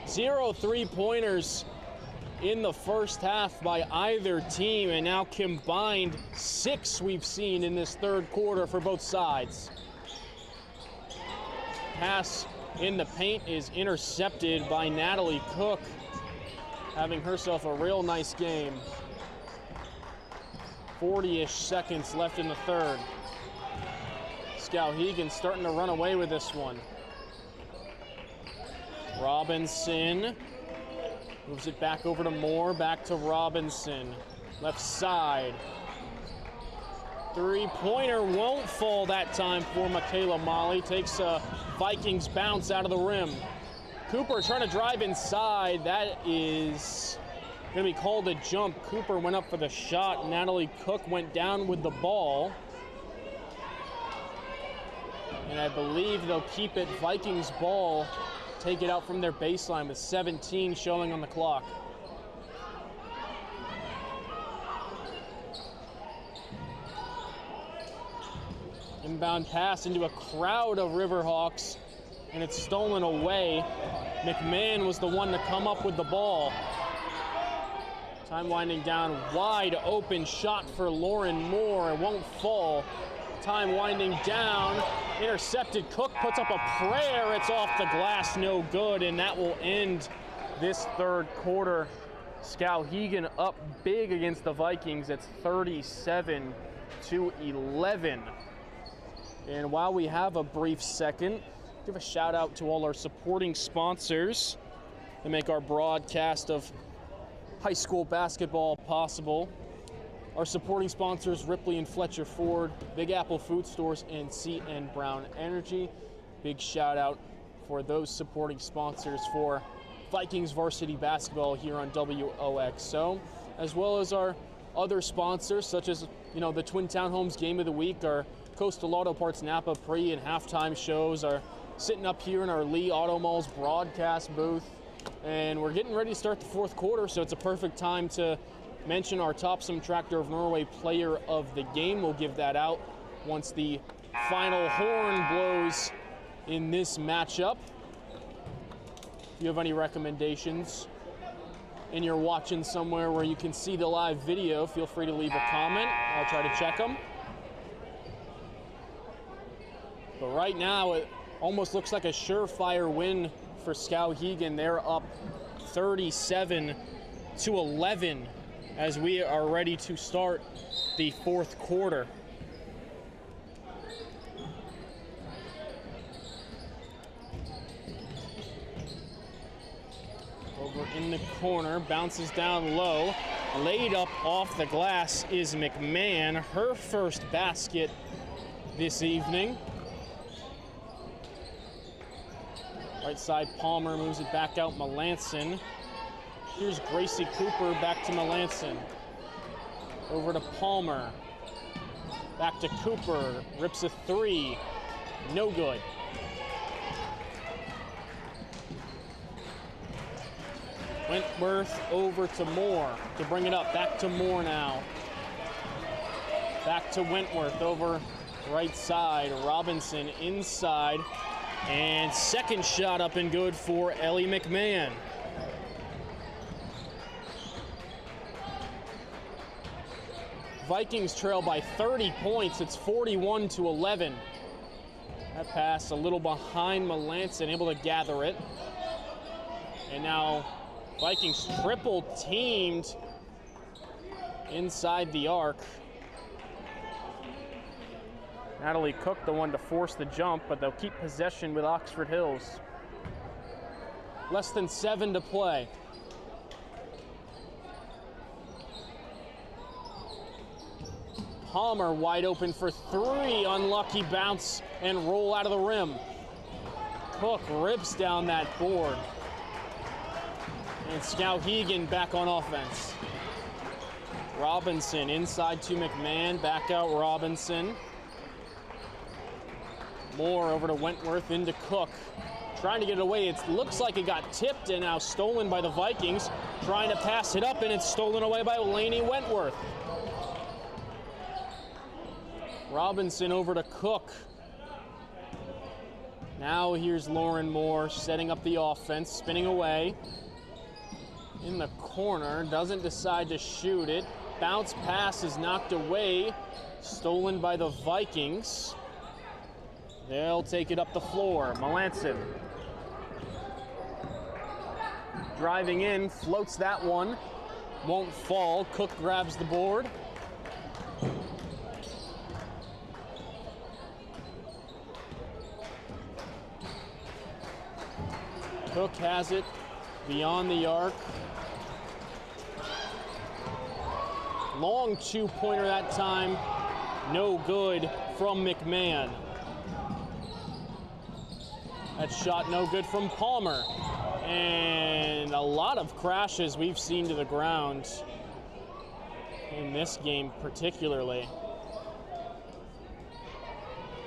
G: 0 3-pointers in the first half by either team, and now combined 6 we've seen in this third quarter for both sides. Pass in the paint is intercepted by Natalie Cook, having herself a real nice game. 40-ish seconds left in the third. Skowhegan starting to run away with this one. Robinson moves it back over to Moore, back to Robinson. Left side. Three-pointer won't fall that time for Michaela Molly. Takes a Vikings bounce out of the rim. Cooper trying to drive inside. That is going to be called a jump. Cooper went up for the shot. Natalie Cook went down with the ball. And I believe they'll keep it Vikings ball take it out from their baseline with 17 showing on the clock. Inbound pass into a crowd of Riverhawks, and it's stolen away. McMahon was the one to come up with the ball. Time winding down, wide open shot for Lauren Moore. It won't fall. Time winding down, intercepted. Cook puts up a prayer. It's off the glass, no good, and that will end this third quarter. Skowhegan up big against the Vikings. It's 37-11. And while we have a brief second, give a shout out to all our supporting sponsors that make our broadcast of high school basketball possible. Our supporting sponsors, Ripley and Fletcher Ford, Big Apple Food Stores, and C&N Brown Energy. Big shout out for those supporting sponsors for Vikings varsity basketball here on WOXO, as well as our other sponsors such as, the Twin Town Homes Game of the Week, our Coastal Auto Parts Napa pre and halftime shows are sitting up here in our Lee Auto Malls broadcast booth. And we're getting ready to start the fourth quarter, so it's a perfect time to mention our Topsom Tractor of Norway player of the game. We'll give that out once the final horn blows in this matchup. If you have any recommendations and you're watching somewhere where you can see the live video, feel free to leave a comment. I'll try to check them. But right now, it almost looks like a surefire win for Skowhegan. They're up 37-11 as we are ready to start the fourth quarter. Over in the corner, bounces down low. Laid up off the glass is McMahon, her first basket this evening. Right side, Palmer moves it back out, Melanson. Here's Gracie Cooper, back to Melanson. Over to Palmer. Back to Cooper, rips a three. No good. Wentworth over to Moore to bring it up. Back to Moore now. Back to Wentworth over right side. Robinson inside. And second shot up and good for Ellie McMahon. Vikings trail by 30 points. It's 41-11. That pass a little behind Melanson, able to gather it. And now Vikings triple teamed inside the arc. Natalie Cook, the one to force the jump, but they'll keep possession with Oxford Hills. Less than 7 to play. Palmer wide open for three. Unlucky bounce and roll out of the rim. Cook rips down that board. And Skowhegan back on offense. Robinson inside to McMahon, back out Robinson. Moore over to Wentworth, into Cook. Trying to get it away. It looks like it got tipped and now stolen by the Vikings. Trying to pass it up and it's stolen away by Lainey Wentworth. Robinson over to Cook. Now here's Lauren Moore setting up the offense, spinning away. In the corner, doesn't decide to shoot it. Bounce pass is knocked away, stolen by the Vikings. They'll take it up the floor. Melanson driving in, floats that one. Won't fall. Cook grabs the board. Cook has it beyond the arc. Long two-pointer that time. No good from McMahon. That shot no good from Palmer. And a lot of crashes we've seen to the ground in this game particularly.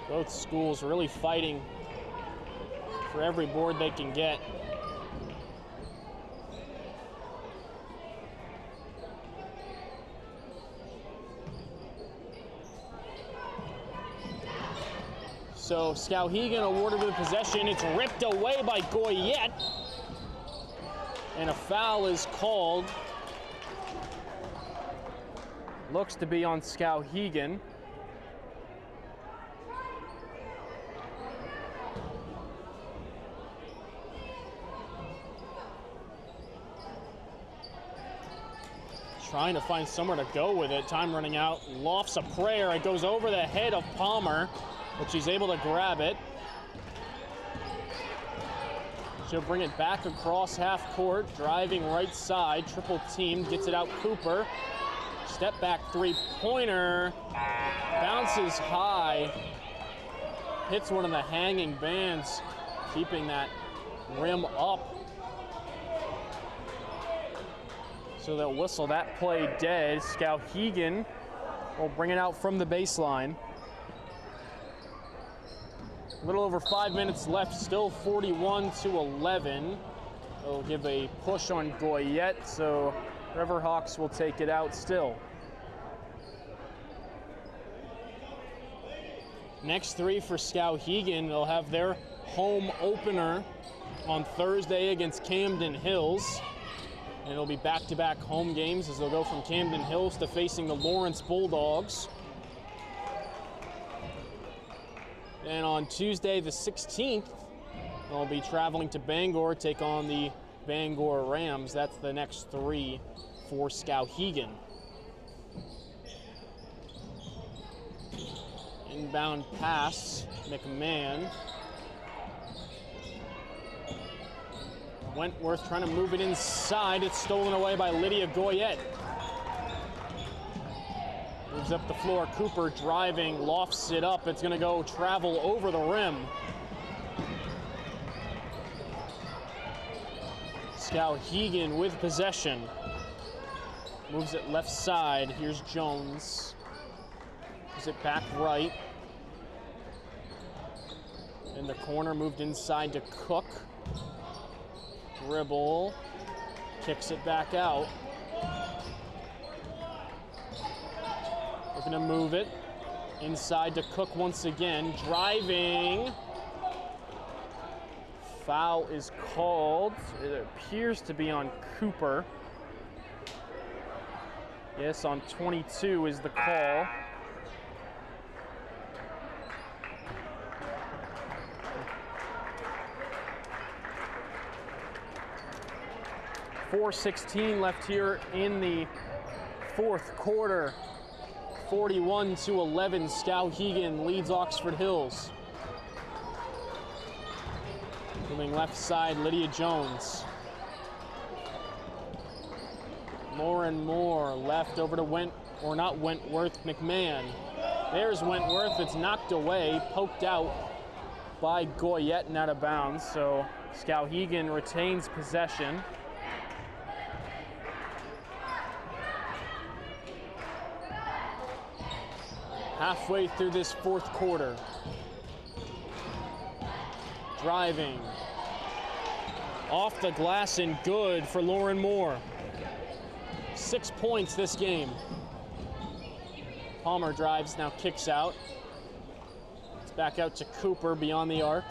G: Both schools really fighting for every board they can get. So Skowhegan awarded with possession. It's ripped away by Goyette. And a foul is called. Looks to be on Skowhegan. Trying to find somewhere to go with it. Time running out. Lofts a prayer. It goes over the head of Palmer, but she's able to grab it. She'll bring it back across half court, driving right side, triple team, gets it out Cooper. Step back three-pointer, bounces high, hits one of the hanging bands, keeping that rim up. So they'll whistle that play dead. Skowhegan will bring it out from the baseline. A little over 5 minutes left, still 41-11. They'll give a push on Goyette, so Riverhawks will take it out still. Next three for Skowhegan. They'll have their home opener on Thursday against Camden Hills. And it'll be back-to-back home games as they'll go from Camden Hills to facing the Lawrence Bulldogs. And on Tuesday the 16th, they'll be traveling to Bangor, take on the Bangor Rams. That's the next three for Skowhegan. Inbound pass, McMahon. Wentworth trying to move it inside. It's stolen away by Lydia Goyette. Moves up the floor, Cooper driving, lofts it up. It's gonna go travel over the rim. Skowhegan with possession. Moves it left side, here's Jones. Moves it back right. In the corner, moved inside to Cook. Dribble, kicks it back out. Looking to move it inside to Cook once again, driving. Foul is called. It appears to be on Cooper. Yes, on 22 is the call. .416 left here in the fourth quarter. 41-11, Skowhegan leads Oxford Hills. Moving left side, Lydia Jones. Lauren Moore left over to Wentworth, McMahon. There's Wentworth, it's knocked away, poked out by Goyette and out of bounds, so Skowhegan retains possession. Halfway through this fourth quarter. Driving. Off the glass and good for Lauren Moore. 6 points this game. Palmer drives, now kicks out. It's back out to Cooper beyond the arc.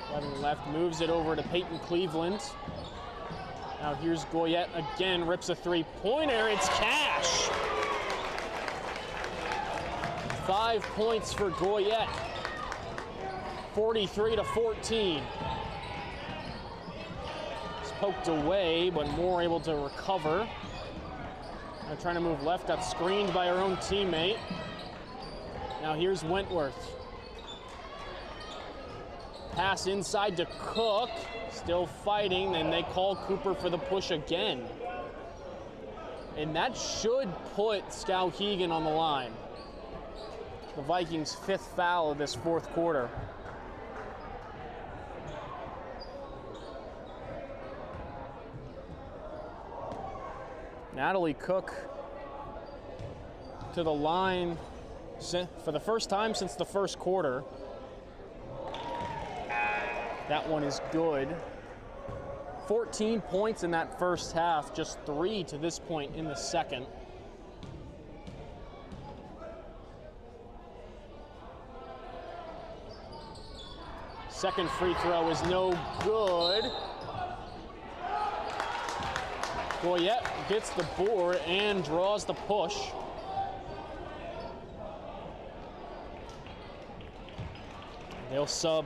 G: Driving left, moves it over to Peyton Cleveland. Now here's Goyette again, rips a three-pointer, it's cash! 5 points for Goyette, 43-14. It's poked away, but Moore able to recover. Now trying to move left, got screened by her own teammate. Now here's Wentworth. Pass inside to Cook, still fighting, and they call Cooper for the push again. And that should put Skowhegan on the line. The Vikings' fifth foul of this fourth quarter. Natalie Cook to the line for the first time since the first quarter. That one is good. 14 points in that first half, just 3 to this point in the second. Second free throw is no good. Goyette gets the board and draws the push. They'll sub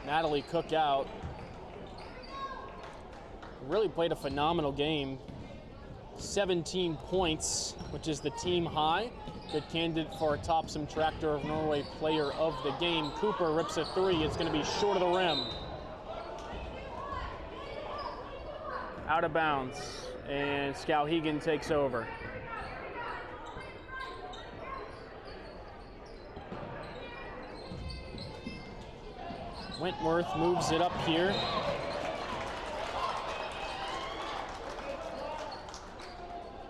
G: Natalie Cook out. Really played a phenomenal game. 17 points, which is the team high. Good candidate for a Topsom Tractor of Norway player of the game. Cooper rips a three. It's going to be short of the rim. Out of bounds, and Skowhegan takes over. Wentworth moves it up here.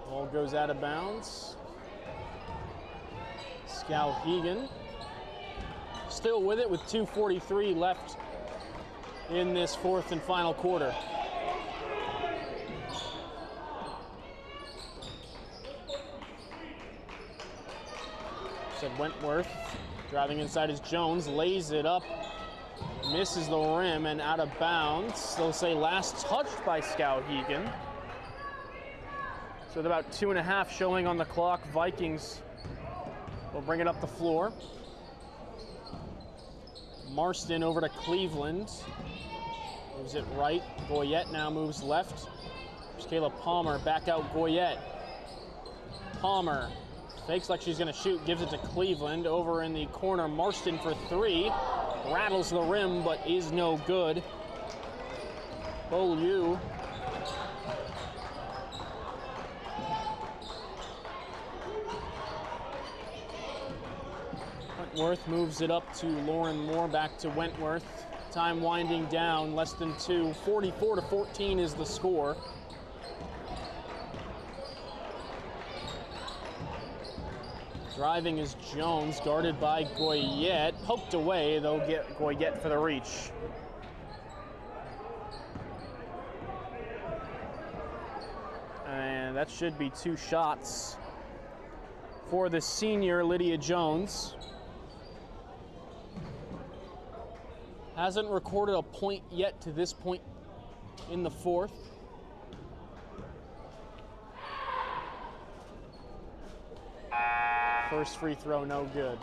G: Ball goes out of bounds. Skowhegan still with it with 2:43 left in this fourth and final quarter. Said Wentworth driving inside is Jones, lays it up, misses the rim and out of bounds. They'll say last touched by Skowhegan. So with about 2.5 showing on the clock, Vikings will bring it up the floor. Marston over to Cleveland. Moves it right. Goyette now moves left. There's Kayla Palmer back out Goyette. Palmer fakes like she's gonna shoot, gives it to Cleveland. Over in the corner, Marston for three. Rattles the rim, but is no good. Beaulieu. Wentworth moves it up to Lauren Moore, back to Wentworth. Time winding down, less than 2. 44-14 is the score. Driving is Jones, guarded by Goyette. Poked away, they'll get Goyette for the reach. And that should be 2 shots for the senior Lydia Jones. Hasn't recorded a point yet to this point in the fourth. First free throw, no good.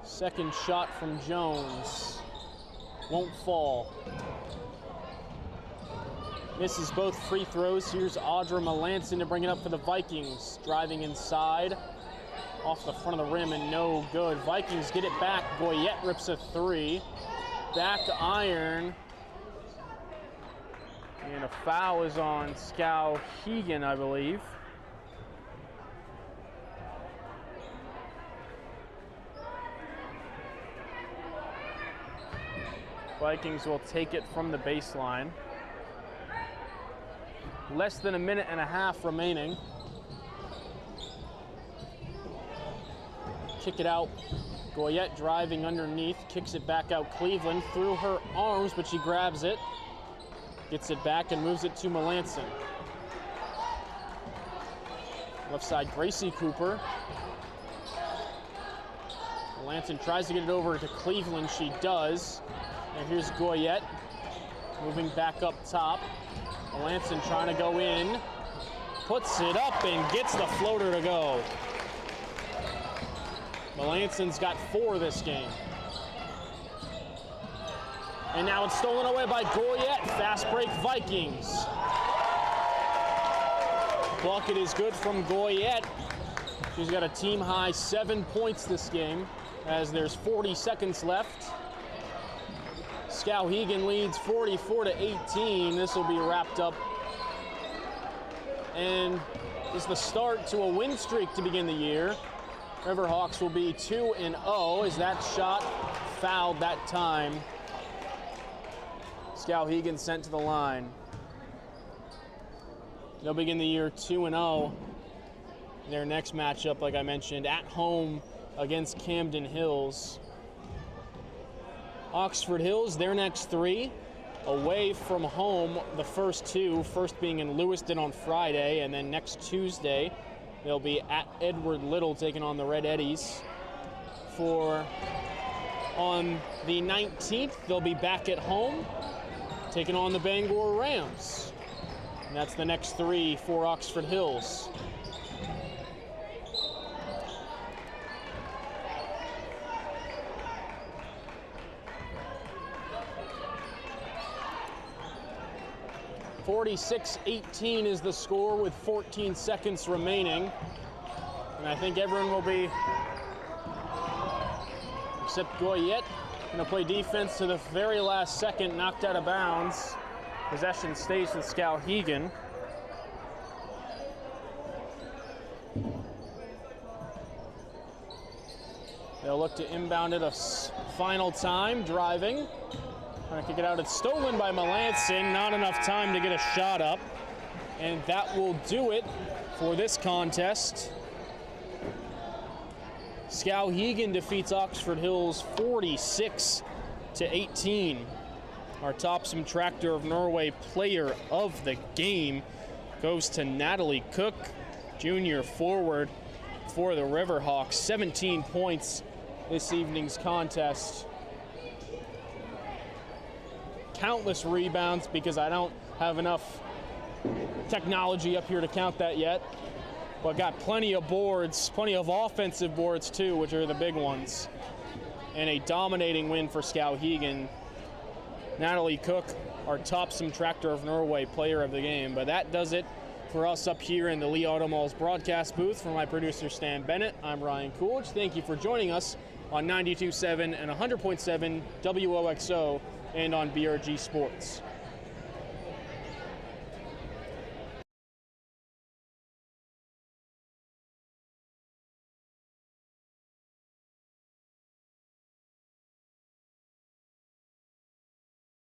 G: Second shot from Jones. Won't fall. Misses both free throws. Here's Audra Melanson to bring it up for the Vikings. Driving inside. Off the front of the rim and no good. Vikings get it back. Goyette rips a three. Back iron. And a foul is on Skowhegan, I believe. Vikings will take it from the baseline. Less than 1.5 minutes remaining. Kick it out. Goyette driving underneath, kicks it back out. Cleveland through her arms, but she grabs it. Gets it back and moves it to Melanson. Left side, Gracie Cooper. Melanson tries to get it over to Cleveland. She does. And here's Goyette moving back up top. Melanson trying to go in. Puts it up and gets the floater to go. Melanson's got 4 this game. And now it's stolen away by Goyette. Fast break Vikings. Bucket is good from Goyette. She's got a team high 7 points this game as there's 40 seconds left. Skowhegan leads 44-18. This will be wrapped up. And is the start to a win streak to begin the year. Riverhawks will be 2-0 as that shot fouled that time. Skowhegan sent to the line. They'll begin the year 2-0. Their next matchup, like I mentioned, at home against Camden Hills. Oxford Hills, their next 3. Away from home, the first 2, first being in Lewiston on Friday, and then next Tuesday, they'll be at Edward Little taking on the Red Eddies. On the 19th, they'll be back at home, taking on the Bangor Rams. And that's the next 3 for Oxford Hills. (46-18) is the score with 14 seconds remaining. And I think everyone will be, except Goyette, going to play defense to the very last second, knocked out of bounds. Possession stays with Skowhegan. They'll look to inbound it a final time, driving. Trying to kick it out. It's stolen by Melanson. Not enough time to get a shot up. And that will do it for this contest. Skowhegan defeats Oxford Hills 46-18. Our top subtractor of Norway player of the game goes to Natalie Cook, junior forward for the Riverhawks. 17 points this evening's contest. Countless rebounds, because I don't have enough technology up here to count that yet. But got plenty of boards, plenty of offensive boards too, which are the big ones. And a dominating win for Skowhegan. Natalie Cook, our top subtractor of Norway player of the game. But that does it for us up here in the Lee Automall's broadcast booth. For my producer Stan Bennett, I'm Ryan Coolidge. Thank you for joining us on 92.7 and 100.7 WOXO and on BRG Sports.